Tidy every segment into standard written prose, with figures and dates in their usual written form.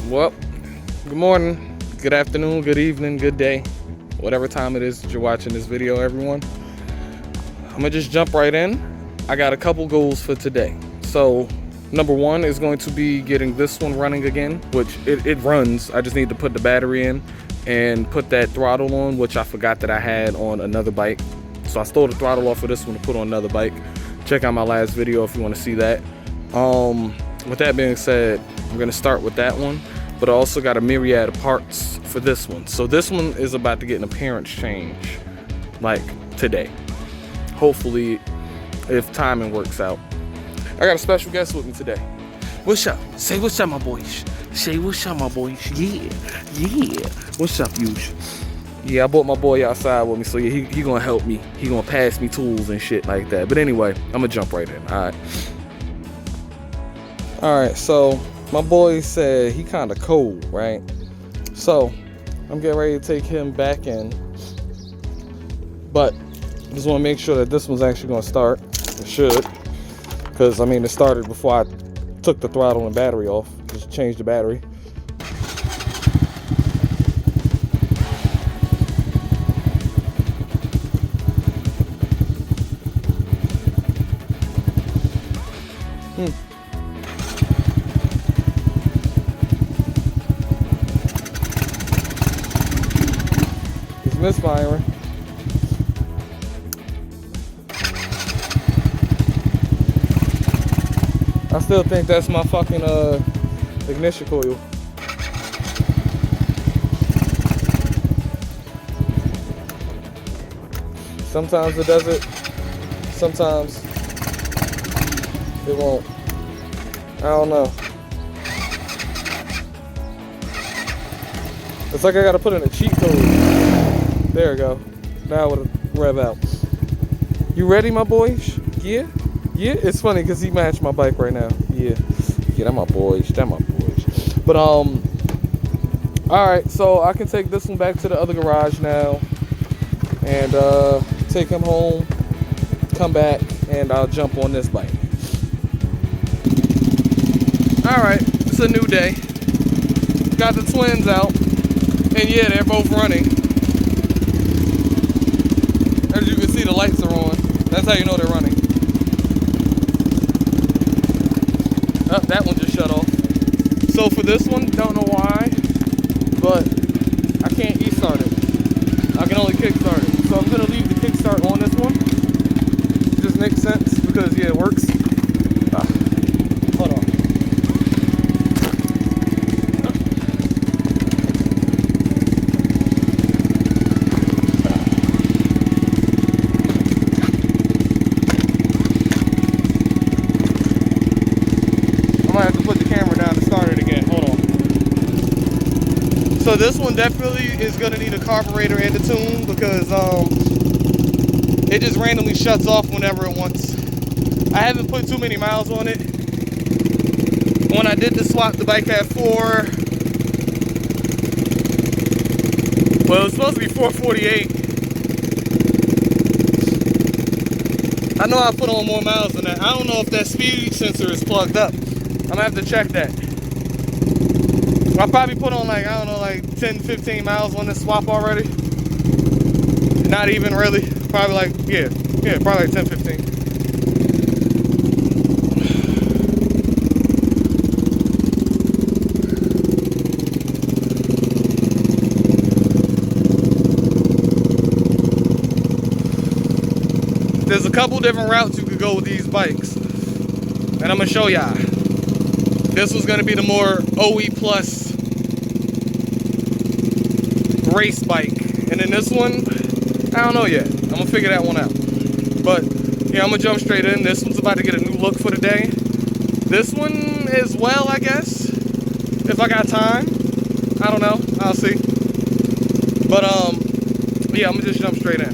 Well, good morning, good afternoon, good evening, good day, whatever time it is that you're watching this video, everyone. I'm gonna just jump right in. I got a couple goals for today. So number one is going to be getting this one running again, which it runs. I just need to put the battery in and put that throttle on, which I forgot that I had on another bike. So I stole the throttle off of this one to put on another bike. Check out my last video if you want to see that. With that being said, I'm gonna start with that one, but I also got a myriad of parts for this one. So this one is about to get an appearance change, like today. Hopefully, if timing works out. I got a special guest with me today. What's up? Say what's up, my boys. Say what's up, my boys. Yeah. What's up, you? Yeah, I brought my boy outside with me, so yeah, he gonna help me. He gonna pass me tools and shit like that. But anyway, I'm gonna jump right in. All right, so my boy said he kind of cold, right? So I'm getting ready to take him back in, but I just want to make sure that this one's actually going to start. It should, because I mean it started before I took the throttle and battery off. Just changed the battery. Misfiring. I still think that's my fucking ignition coil. Sometimes it does it, sometimes it won't. I don't know. It's like I gotta put in a cheat code. There we go. Now it'll rev out. You ready, my boys? Yeah? Yeah? It's funny because he matched my bike right now. Yeah. Yeah, that my boys. That my boys. But, alright, so I can take this one back to the other garage now. And, take him home. Come back. And I'll jump on this bike. Alright, it's a new day. Got the twins out. And yeah, they're both running. As you can see, the lights are on. That's how you know they're running. Oh, that one just shut off. So for this one, don't know why, but I can't e-start it. I can only kickstart it. So I'm gonna leave the kickstart on this one. It just makes sense because yeah, it works. Hold on. So this one definitely is gonna need a carburetor and a tune because it just randomly shuts off whenever it wants. I haven't put too many miles on it. When I did the swap, the bike had well, it was supposed to be 448. I know I put on more miles than that. I don't know if that speed sensor is plugged up. I'm gonna have to check that. I probably put on like, I don't know, like 10, 15 miles on this swap already. Not even really. Probably like, yeah, probably like 10, 15. There's a couple different routes you could go with these bikes. And I'm gonna show y'all. This was gonna be the more OE plus race bike. And then this one, I don't know yet. I'm gonna figure that one out. But yeah, I'm gonna jump straight in. This one's about to get a new look for the day. This one as well, I guess. If I got time. I don't know. I'll see. But yeah, I'm gonna just jump straight in.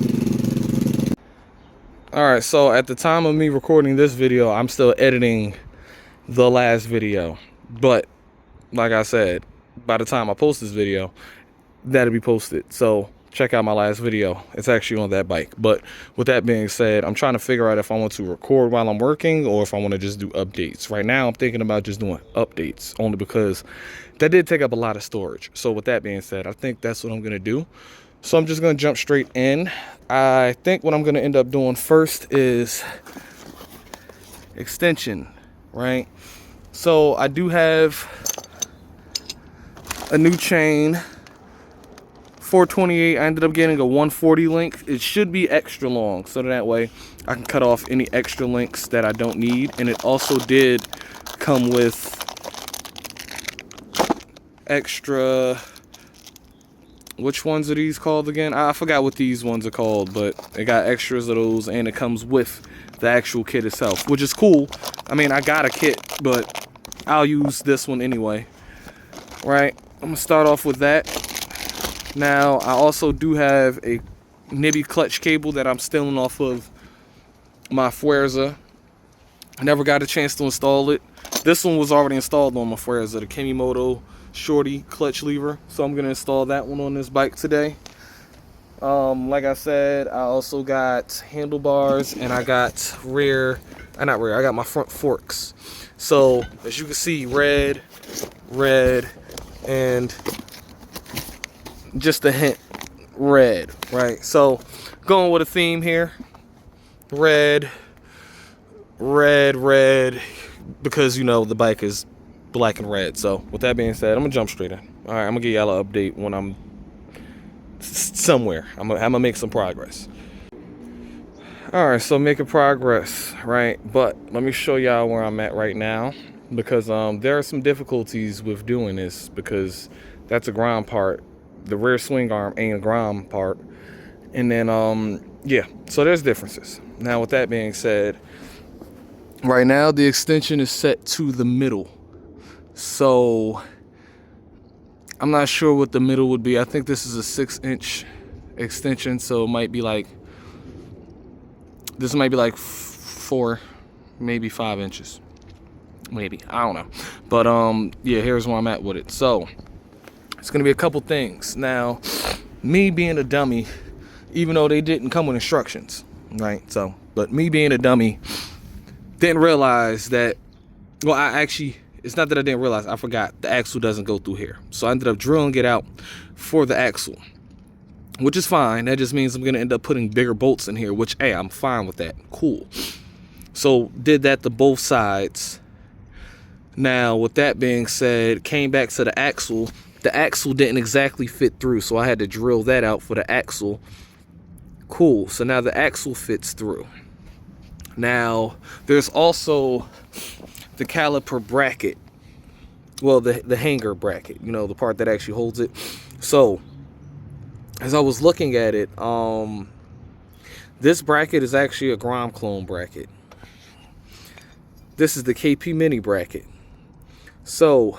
Alright, so at the time of me recording this video, I'm still editing the last video. But like I said, by the time I post this video, that'll be posted. So check out my last video. It's actually on that bike. But with that being said, I'm trying to figure out if I want to record while I'm working or if I want to just do updates. Right now, I'm thinking about just doing updates, only because that did take up a lot of storage. So with that being said, I think that's what I'm going to do. So I'm just going to jump straight in. I think what I'm going to end up doing first is extension, right? So I do have a new chain, 428. I ended up getting a 140 length. It should be extra long, so that way I can cut off any extra links that I don't need. And it also did come with extra, which ones are these called again? I forgot what these ones are called, but it got extras of those, and it comes with the actual kit itself, which is cool. I mean, I got a kit, but I'll use this one anyway, right? I'm gonna start off with that. Now, I also do have a nibby clutch cable that I'm stealing off of my Fuerza. I never got a chance to install it. This one was already installed on my Fuerza, the Kimimoto Shorty clutch lever. So I'm gonna install that one on this bike today. Like I said, I also got handlebars, and I got I got my front forks. So as you can see, red, and just a hint red, right? So going with a theme here, red, because you know the bike is black and red. So with that being said, I'm gonna jump straight in. All right, I'm gonna give y'all an update when I'm somewhere. I'm gonna make some progress. All right, so making progress, right? But let me show y'all where I'm at right now, because there are some difficulties with doing this, because that's a ground part. The rear swing arm ain't a ground part. And then yeah, so there's differences. Now with that being said, right now the extension is set to the middle. So I'm not sure what the middle would be. I think this is a 6-inch extension, so it might be like, this might be like 4, maybe 5 inches. Maybe, I don't know. But yeah, here's where I'm at with it. So it's gonna be a couple things. Now, me being a dummy, even though they didn't come with instructions, right? So, but me being a dummy, didn't realize that, well, it's not that I didn't realize, I forgot the axle doesn't go through here. So I ended up drilling it out for the axle, which is fine. That just means I'm gonna end up putting bigger bolts in here, which, hey, I'm fine with that, cool. So did that to both sides. Now, with that being said, came back to the axle. The axle didn't exactly fit through, so I had to drill that out for the axle. Cool, so now the axle fits through. Now, there's also the caliper bracket. Well, the hanger bracket, you know, the part that actually holds it. So, as I was looking at it, this bracket is actually a Grom clone bracket. This is the KP Mini bracket. So,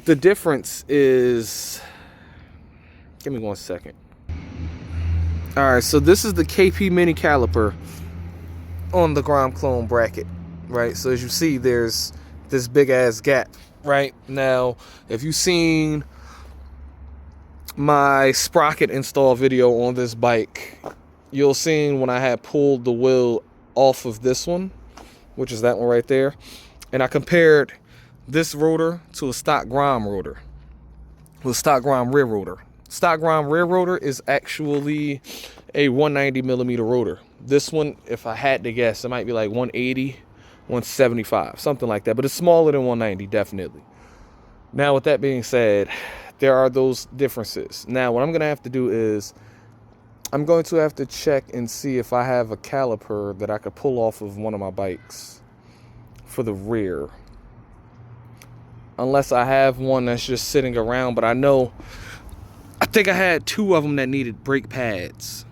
the difference is, give me 1 second. All right, so this is the KP Mini caliper on the Grom clone bracket, right? So as you see, there's this big ass gap, right? Now, if you've seen my sprocket install video on this bike, you'll see when I had pulled the wheel off of this one, which is that one right there, and I compared this rotor to a stock Grom rotor, with stock Grom rear rotor. Stock Grom rear rotor is actually a 190 millimeter rotor. This one, if I had to guess, it might be like 180, 175, something like that, but it's smaller than 190, definitely. Now, with that being said, there are those differences. Now, what I'm gonna have to do is, I'm going to have to check and see if I have a caliper that I could pull off of one of my bikes for the rear. Unless I have one that's just sitting around, but I think I had 2 of them that needed brake pads,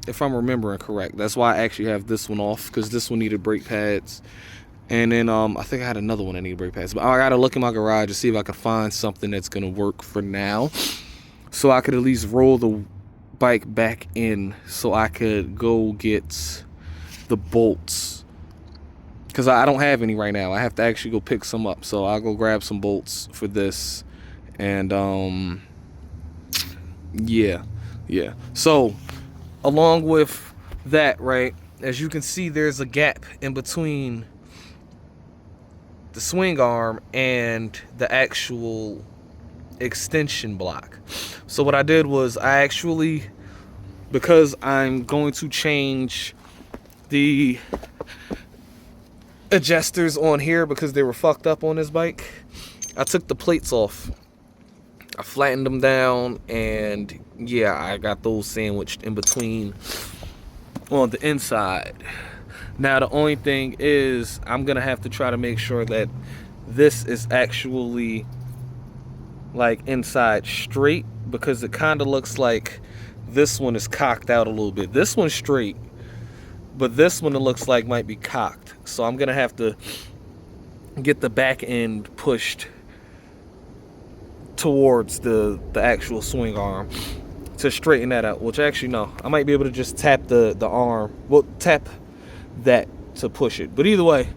if I'm remembering correct. That's why I actually have this one off, because this one needed brake pads. And then I think I had another one that needed brake pads. But I gotta look in my garage to see if I can find something that's gonna work for now, so I could at least roll the bike back in, so I could go get the bolts, because I don't have any right now. I have to actually go pick some up. So I'll go grab some bolts for this, and Yeah. So along with that, right, as you can see, there's a gap in between the swing arm and the actual extension block. So what I did was I actually, because I'm going to change the adjusters on here because they were fucked up on this bike, I took the plates off, I flattened them down, and yeah, I got those sandwiched in between on the inside. Now the only thing is I'm gonna have to try to make sure that this is actually like inside straight, because it kind of looks like this one is cocked out a little bit. This one's straight, but this one it looks like might be cocked. So I'm gonna have to get the back end pushed towards the actual swing arm to straighten that out. Which actually, no, I might be able to just tap the arm, well, tap that to push it. But either way,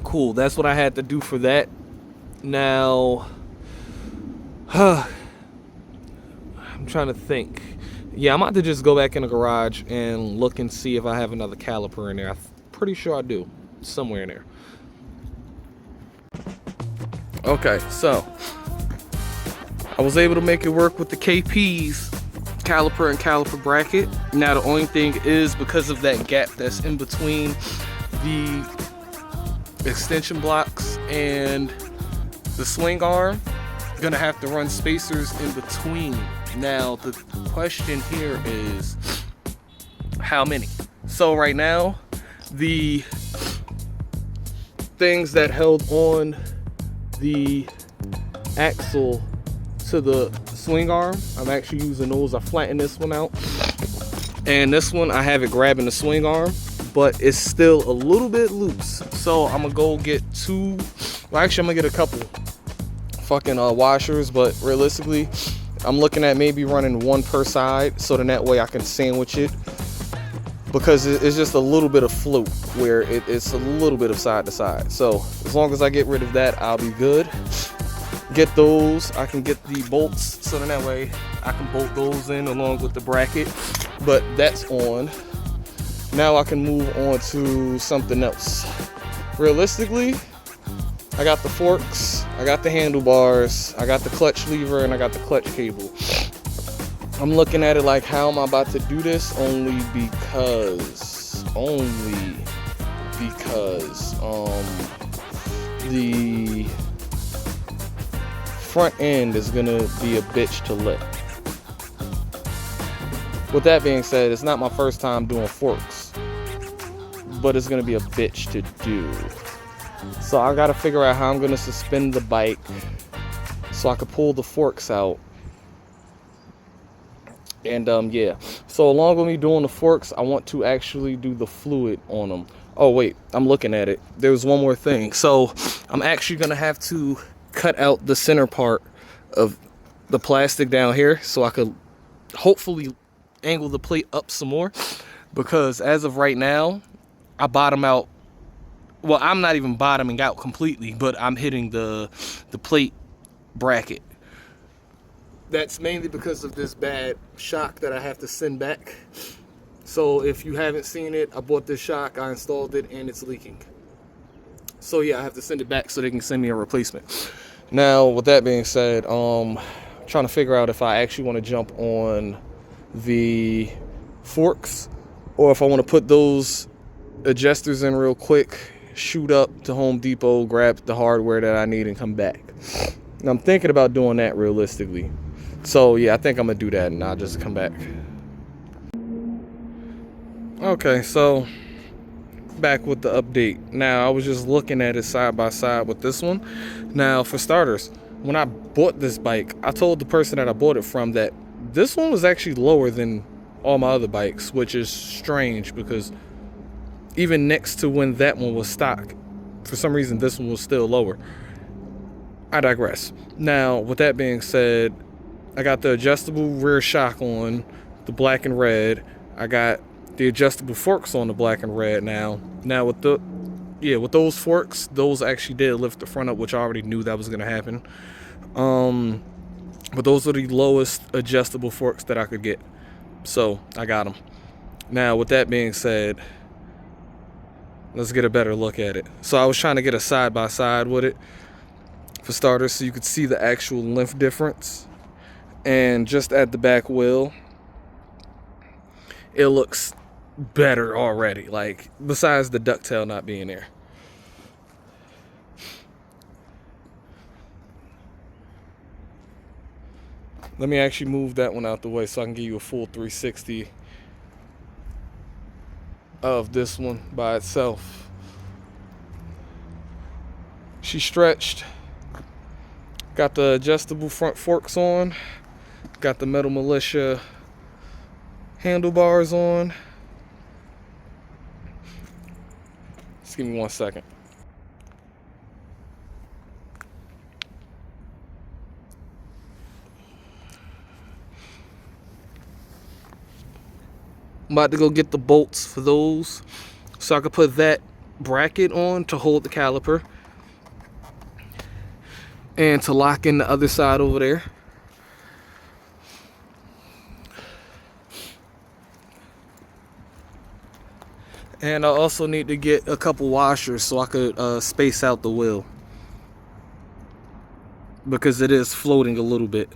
cool. That's what I had to do for that. Now I'm trying to think. Yeah, I'm about to just go back in the garage and look and see if I have another caliper in there. I'm pretty sure I do, somewhere in there. Okay, so I was able to make it work with the KP's caliper and caliper bracket. Now the only thing is, because of that gap that's in between the extension blocks and the swing arm, I'm gonna have to run spacers in between. Now the question here is how many? So right now, the things that held on the axle to the swing arm, I'm actually using those. I flattened this one out, and this one I have it grabbing the swing arm, but it's still a little bit loose. So I'm gonna go get two, well actually I'm gonna get a couple fucking washers, but realistically I'm looking at maybe running one per side, so then that way I can sandwich it, because it's just a little bit of float where it's a little bit of side to side. So as long as I get rid of that, I'll be good. Get those, I can get the bolts, so then that way I can bolt those in along with the bracket. But that's on. Now I can move on to something else. Realistically, I got the forks, I got the handlebars, I got the clutch lever, and I got the clutch cable. I'm looking at it like, how am I about to do this? Only because the front end is gonna be a bitch to lift. With that being said, it's not my first time doing forks, but it's gonna be a bitch to do. So I gotta figure out how I'm gonna suspend the bike so I could pull the forks out. And yeah, so along with me doing the forks, I want to actually do the fluid on them. Oh wait, I'm looking at it. There's one more thing. So I'm actually gonna have to cut out the center part of the plastic down here so I could hopefully angle the plate up some more, because as of right now, I bottom out. Well, I'm not even bottoming out completely, but I'm hitting the plate bracket. That's mainly because of this bad shock that I have to send back. So if you haven't seen it, I bought this shock, I installed it, and it's leaking. So yeah, I have to send it back so they can send me a replacement. Now, with that being said, trying to figure out if I actually want to jump on the forks, or if I want to put those adjusters in real quick, shoot up to Home Depot, grab the hardware that I need, and come back. And I'm thinking about doing that realistically. So yeah, I think I'm gonna do that, and I'll just come back. Okay, so back with the update. Now I was just looking at it side by side with this one. Now for starters, when I bought this bike, I told the person that I bought it from that this one was actually lower than all my other bikes, which is strange because even next to when that one was stock, for some reason this one was still lower. I digress. Now with that being said, I got the adjustable rear shock on the black and red. I got the adjustable forks on the black and red now. Now with those forks, those actually did lift the front up, which I already knew that was gonna happen. But those are the lowest adjustable forks that I could get. So I got them. Now, with that being said, let's get a better look at it. So I was trying to get a side-by-side with it, for starters, so you could see the actual length difference. And just at the back wheel, it looks better already, like besides the ducktail not being there. Let me actually move that one out the way so I can give you a full 360 of this one by itself. She stretched. Got the adjustable front forks on. Got the Metal Militia handlebars on. Just give me 1 second. I'm about to go get the bolts for those so I can put that bracket on to hold the caliper and to lock in the other side over there. And I also need to get a couple washers so I could space out the wheel, because it is floating a little bit,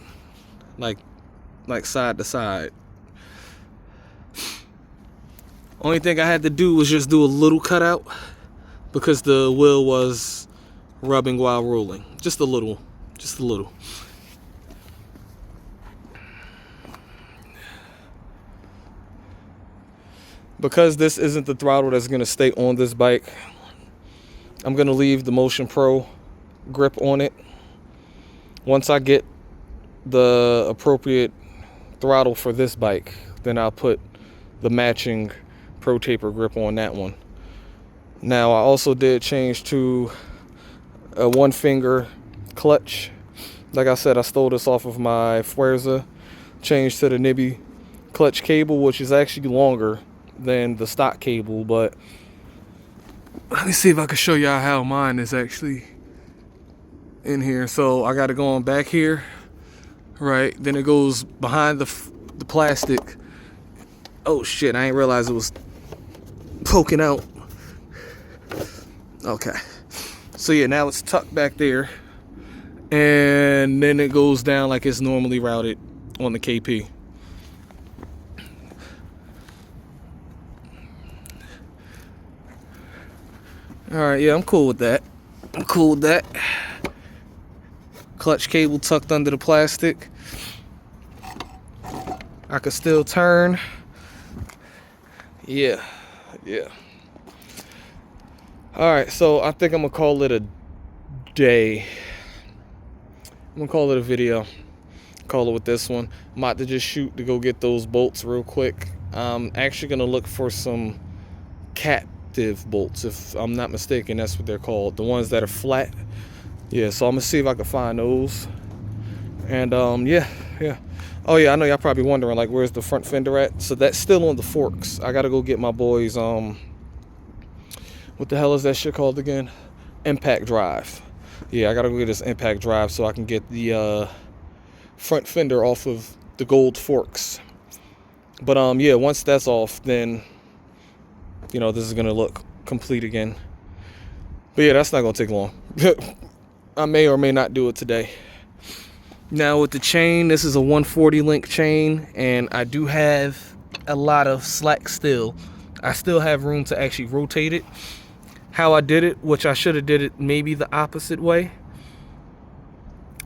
like side to side. Only thing I had to do was just do a little cutout because the wheel was rubbing while rolling. Just a little. Just a little. Because this isn't the throttle that's going to stay on this bike, I'm going to leave the Motion Pro grip on it. Once I get the appropriate throttle for this bike, then I'll put the matching Pro Taper grip on that one. Now, I also did change to a 1-finger clutch. Like I said, I stole this off of my Fuerza. Changed to the Nibby clutch cable, which is actually longer than the stock cable, but let me see if I can show y'all how mine is actually in here. So I got it going back here, right? Then it goes behind the plastic. Oh shit, I ain't realize it was poking out. Okay, so yeah, now it's tucked back there, and then it goes down like it's normally routed on the KP. Alright, yeah, I'm cool with that. I'm cool with that. Clutch cable tucked under the plastic. I could still turn. Yeah. Alright, so I think I'm gonna call it a day. I'm gonna call it a video. Call it with this one. I'm about to just shoot to go get those bolts real quick. I'm actually gonna look for some captive bolts, if I'm not mistaken. That's what they're called, the ones that are flat. Yeah, so I'm gonna see if I can find those. And yeah. Oh yeah, I know y'all probably wondering, like, where's the front fender at? So that's still on the forks. I gotta go get my boys what the hell is that shit called again? Impact drive. Yeah, I gotta go get this impact drive so I can get the front fender off of the gold forks. But yeah, once that's off, then you know, this is gonna look complete again. But yeah, that's not gonna take long. I may or may not do it today. Now with the chain, this is a 140 link chain, and I do have a lot of slack still. I still have room to actually rotate it. How I did it, which I should have did it maybe the opposite way.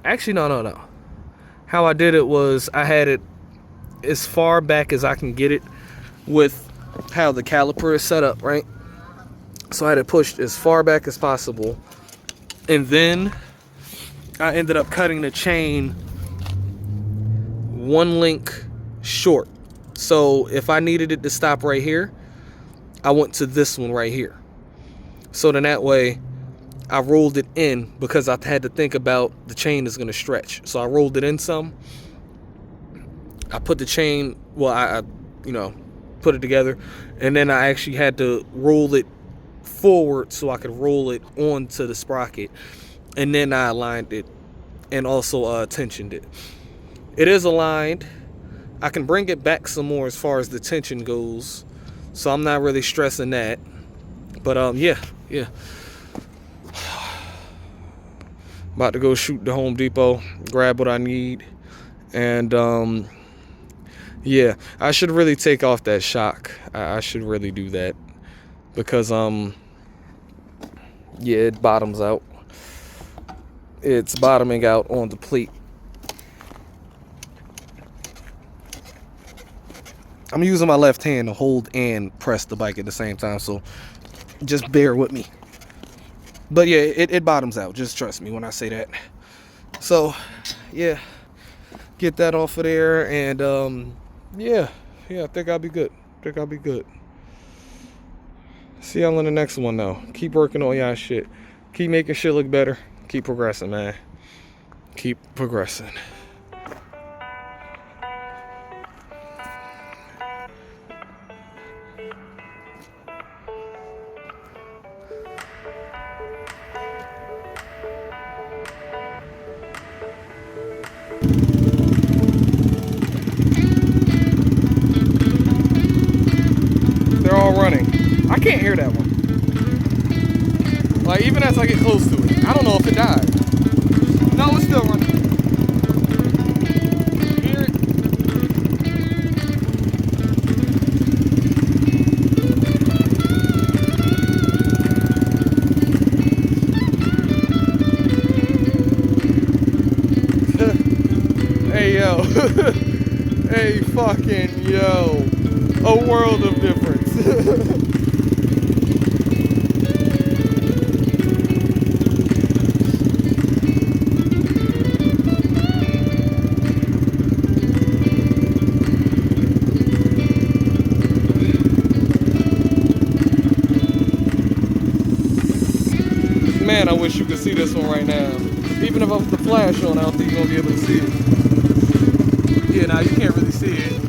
Actually, no. How I did it was I had it as far back as I can get it with how the caliper is set up, right? So I had it pushed as far back as possible, and then I ended up cutting the chain 1 link short. So if I needed it to stop right here, I went to this one right here. So then that way I rolled it in, because I had to think about the chain is going to stretch. So I rolled it in some. I put the chain, well, I put it together, and then I actually had to roll it forward so I could roll it onto the sprocket, and then I aligned it and also tensioned it. It is aligned. I can bring it back some more as far as the tension goes, so I'm not really stressing that. But yeah. About to go shoot the Home Depot, grab what I need, and yeah, I should really take off that shock. I should really do that because yeah, it bottoms out. It's bottoming out on the plate. I'm using my left hand to hold and press the bike at the same time, so just bear with me. But yeah, it bottoms out. Just trust me when I say that. So yeah, get that off of there, and yeah, I think I'll be good. See y'all in the next one though. Keep working on y'all shit. Keep making shit look better. Keep progressing, man. Keep progressing. They're all running. I can't hear that one. Like, even as I get close to it. I don't know if it died. No, it's still running. Hear it? Hey, yo. Hey, fucking yo. A world of difference. Man, I wish you could see this one right now. Even if I put the flash on, I don't think you're gonna be able to see it. Yeah, now you can't really see it.